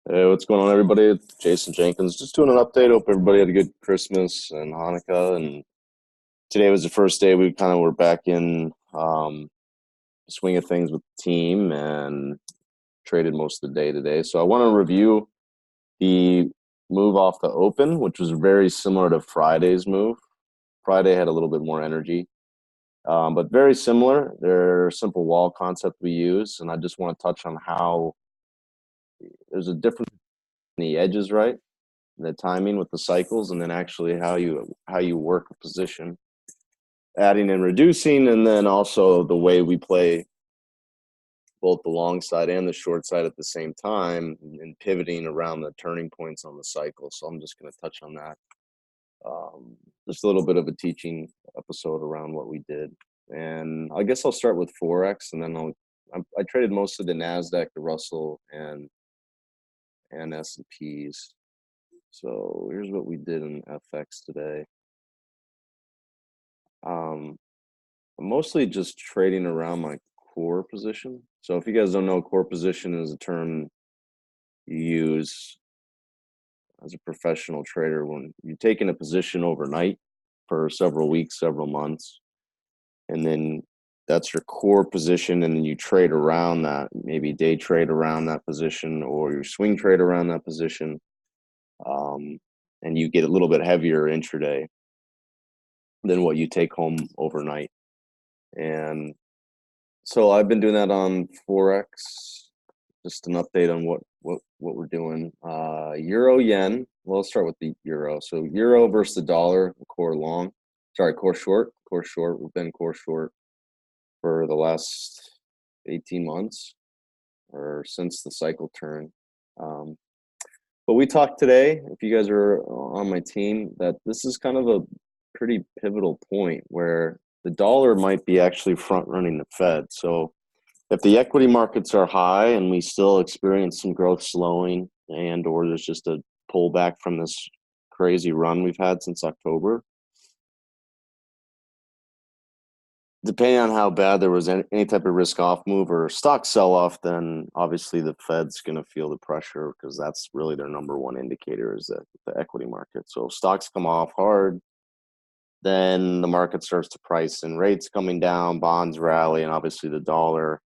Hey, what's going on, everybody? It's Jason Jenkins. Just doing an update. Hope everybody had a good Christmas and Hanukkah. And today was the first day we kind of were back in the swing of things with the team and traded most of the day today. So I want to review the move off the open, which was very similar to Friday's move. Friday had a little bit more energy, but very similar. They're simple wall concept we use, and I just want to touch on how there's a difference in the edges, right? The timing with the cycles, and then actually how you work a position, adding and reducing, and then also the way we play both the long side and the short side at the same time, and pivoting around the turning points on the cycle. So I'm just going to touch on that. um, just a little bit of a teaching episode around what we did, and I guess I'll start with forex, and then I traded most of the Nasdaq, the Russell, and S&Ps. So here's what we did in FX today. Um, I'm mostly just trading around my core position. So if you guys don't know, core position is a term you use as a professional trader when you're taking a position overnight for several weeks, several months, and then that's your core position, and then you trade around that, maybe day trade around that position, or you swing trade around that position, um, and you get a little bit heavier intraday than what you take home overnight. And so I've been doing that on forex. Just an update on what we're doing. Euro yen. Well, let's start with the euro. So euro versus the dollar, core long. Sorry, core short. Core short. We've been core short for the last 18 months, or since the cycle turn. Um, but we talked today, if you guys are on my team, that this is kind of a pretty pivotal point where the dollar might be actually front running the Fed. So if the equity markets are high and we still experience some growth slowing, and or there's just a pullback from this crazy run we've had since October, depending on how bad there was any type of risk off move or stock sell off, then obviously the Fed's going to feel the pressure, because that's really their number one indicator, is that the equity market. So if stocks come off hard, then the market starts to price in rates coming down, bonds rally, and obviously the dollar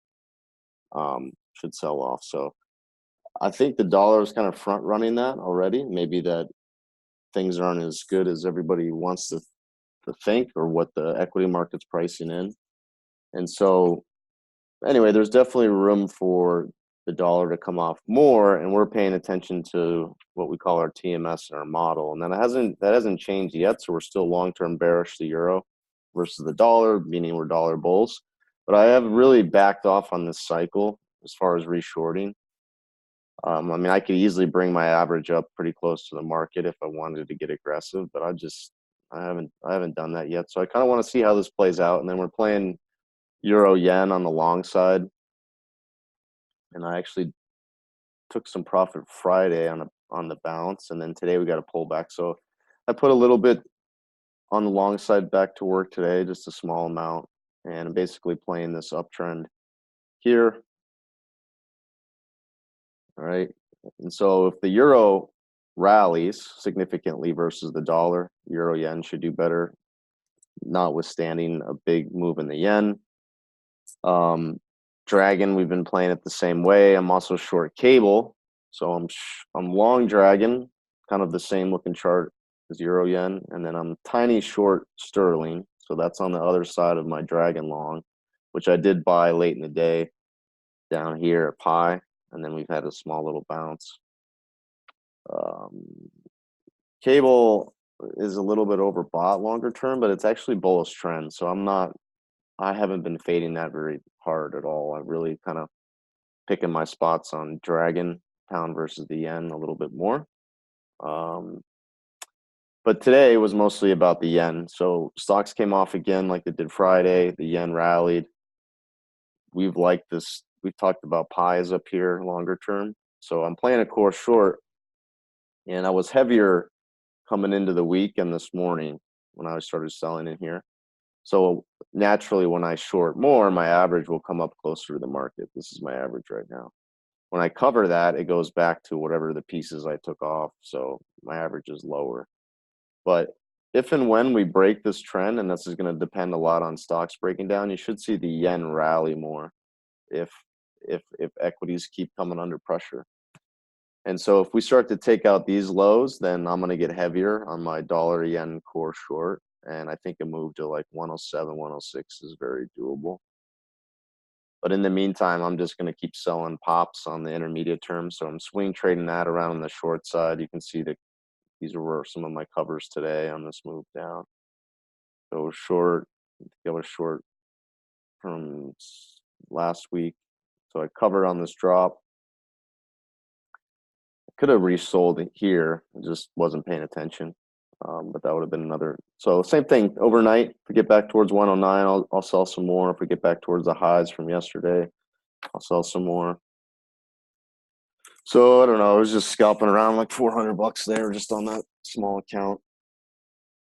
should sell off. So I think the dollar is kind of front running that already. Maybe that things aren't as good as everybody wants to think, or what the equity market's pricing in. And so anyway, there's definitely room for the dollar to come off more, and we're paying attention to what we call our TMS and our model, and that hasn't changed yet. So we're still long-term bearish the euro versus the dollar, meaning we're dollar bulls. But I have really backed off on this cycle as far as reshorting. I mean, I could easily bring my average up pretty close to the market if I wanted to get aggressive, but I haven't done that yet. So I kind of want to see how this plays out, and then we're playing euro yen on the long side, and I actually took some profit Friday on the bounce, and then today we got a pullback. So I put a little bit on the long side back to work today, just a small amount, and I'm basically playing this uptrend here. All right. And so if the euro rallies significantly versus the dollar, euro yen should do better, notwithstanding a big move in the yen. Dragon, we've been playing it the same way. I'm also short cable, so I'm long dragon, kind of the same looking chart as euro yen, and then I'm tiny short sterling, so that's on the other side of my dragon long, which I did buy late in the day down here at pi, and then we've had a small little bounce. Um, Cable is a little bit overbought longer term, but it's actually bullish trend, so I haven't been fading that very hard at all. I really kind of picking my spots on dragon, pound versus the yen a little bit more. Um, but today was mostly about the yen. So stocks came off again like they did Friday. The yen rallied. We've liked this. We've talked about pies up here longer term. So I'm playing a core short, and I was heavier coming into the week and this morning when I started selling in here. So naturally, when I short more, my average will come up closer to the market. This is my average right now. When I cover that, it goes back to whatever the pieces I took off. So my average is lower. But if and when we break this trend, and this is going to depend a lot on stocks breaking down, you should see the yen rally more if if equities keep coming under pressure. And so if we start to take out these lows, then I'm going to get heavier on my dollar yen core short. And I think a move to like 107, 106 is very doable. But in the meantime, I'm just going to keep selling pops on the intermediate term. So I'm swing trading that around on the short side. You can see that these were some of my covers today on this move down. So short, I was short from last week. So I covered on this drop. I could have resold it here. I just wasn't paying attention. But that would have been another. So same thing overnight. If we get back towards 109, I'll sell some more. If we get back towards the highs from yesterday, I'll sell some more. So I don't know. I was just scalping around like 400 bucks there just on that small account.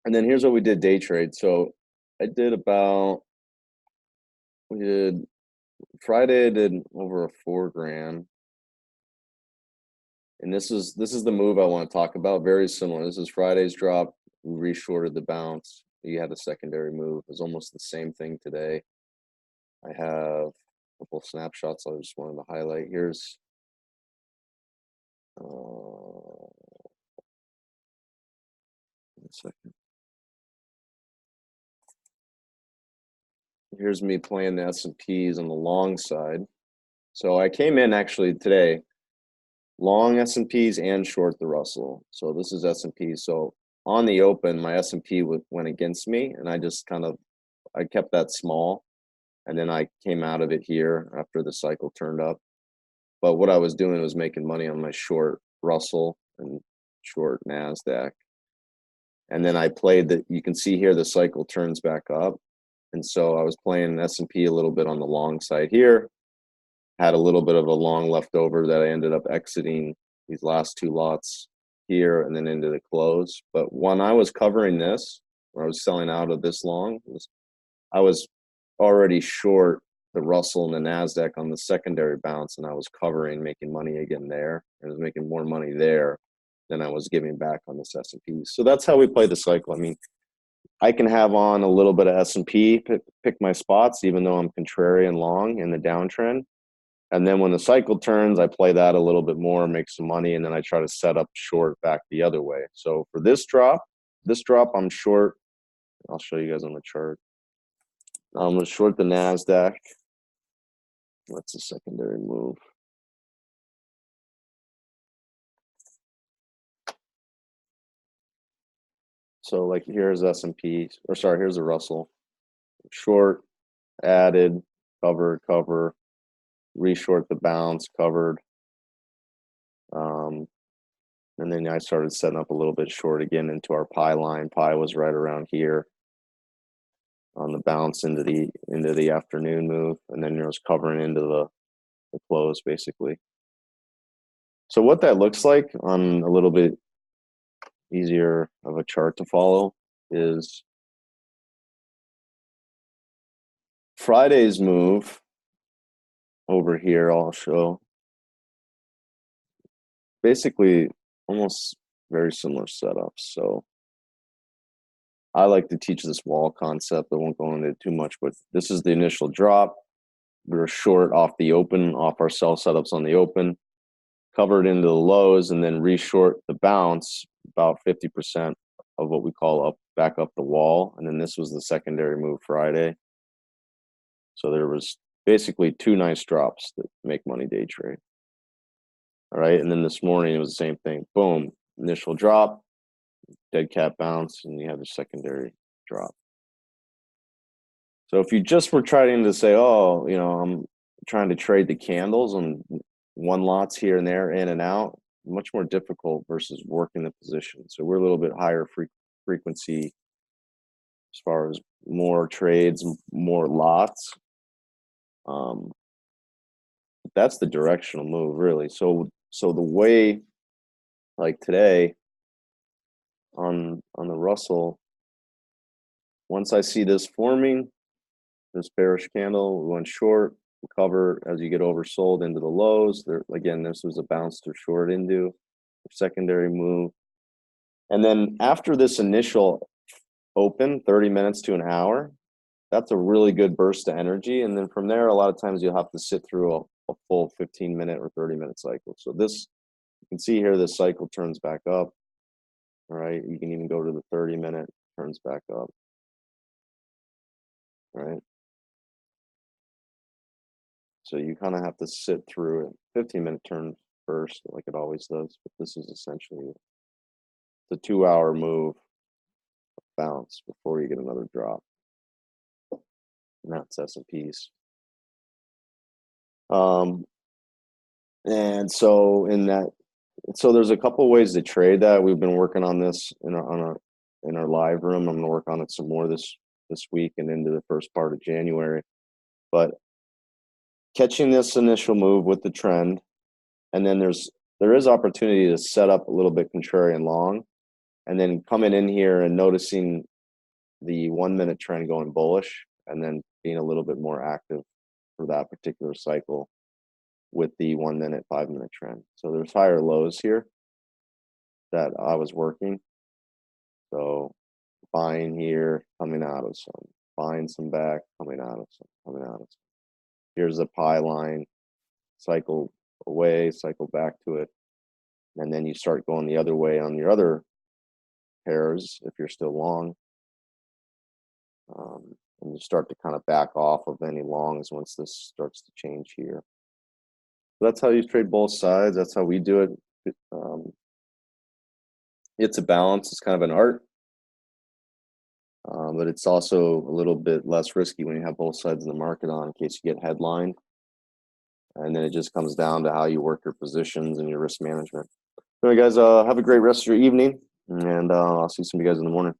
And then here's what we did day trade. So I did we did Friday, I did over a $4,000. And this is the move I want to talk about. Very similar. This is Friday's drop. We reshorted the bounce. You had a secondary move. It was almost the same thing today. I have a couple snapshots I just wanted to highlight. Here's one second. Here's me playing the S&Ps on the long side. So I came in actually today, long S&Ps and short the Russell. So this is S&P. So on the open, my S&P went against me, and I just I kept that small, and then I came out of it here after the cycle turned up. But what I was doing was making money on my short Russell and short NASDAQ. And then I played that. You can see here the cycle turns back up. And so I was playing S&P a little bit on the long side here, had a little bit of a long left over that I ended up exiting these last two lots here and then into the close. But when I was covering this, or I was selling out of this long, I was already short the Russell and the NASDAQ on the secondary bounce, and I was covering, making money again there. I was making more money there than I was giving back on this S&P. So that's how we play the cycle. I mean, I can have on a little bit of S&P, pick my spots, even though I'm contrarian long in the downtrend. And then when the cycle turns, I play that a little bit more, make some money, and then I try to set up short back the other way. So for this drop, I'm short. I'll show you guys on the chart. I'm going to short the NASDAQ. That's a secondary move. So like here's S&P, or sorry, here's the Russell. Short, added, cover, reshort the bounce, covered. And then I started setting up a little bit short again into our pie line. Pie was right around here on the bounce into the afternoon move, and then it was covering into the close basically. So what that looks like on a little bit easier of a chart to follow is Friday's move over here. I'll show basically almost very similar setups. So I like to teach this wall concept. I won't go into it too much, but this is the initial drop. We were short off the open, off our sell setups on the open, covered into the lows, and then reshort the bounce about 50% of what we call back up the wall. And then this was the secondary move Friday. So there was basically two nice drops that make money day trade. All right. And then this morning it was the same thing. Boom. Initial drop, dead cat bounce, and you have the secondary drop. So if you just were trying to say, oh, I'm trying to trade the candles on one lots here and there, in and out, much more difficult versus working the position. So we're a little bit higher frequency as far as more trades, more lots. That's the directional move, really. So the way, like today, on the Russell, once I see this forming, this bearish candle, we went short. recover as you get oversold into the lows. There again, this was a bounce to short into secondary move. And then after this initial open, 30 minutes to an hour, that's a really good burst of energy. And then from there, a lot of times you'll have to sit through a full 15-minute or 30-minute cycle. So this, you can see here, this cycle turns back up. All right, you can even go to the 30-minute, turns back up. All right. So you kind of have to sit through it. 15-minute turn first, like it always does. But this is essentially the 2-hour move bounce before you get another drop. And that's S&Ps. And so in that, so there's a couple ways to trade that. We've been working on this in our live room. I'm going to work on it some more this week and into the first part of January. But catching this initial move with the trend, and then there is opportunity to set up a little bit contrarian long, and then coming in here and noticing the 1-minute trend going bullish, and then being a little bit more active for that particular cycle with the 1-minute, 5-minute trend. So there's higher lows here that I was working. So buying here, coming out of some, buying some back, coming out of some, coming out of some. Here's a pie line, cycle away, cycle back to it. And then you start going the other way on your other pairs if you're still long. And you start to kind of back off of any longs once this starts to change here. So that's how you trade both sides. That's how we do it. It's a balance. It's kind of an art. But it's also a little bit less risky when you have both sides of the market on in case you get headlined. And then it just comes down to how you work your positions and your risk management. Anyway, guys, have a great rest of your evening. And I'll see some of you guys in the morning.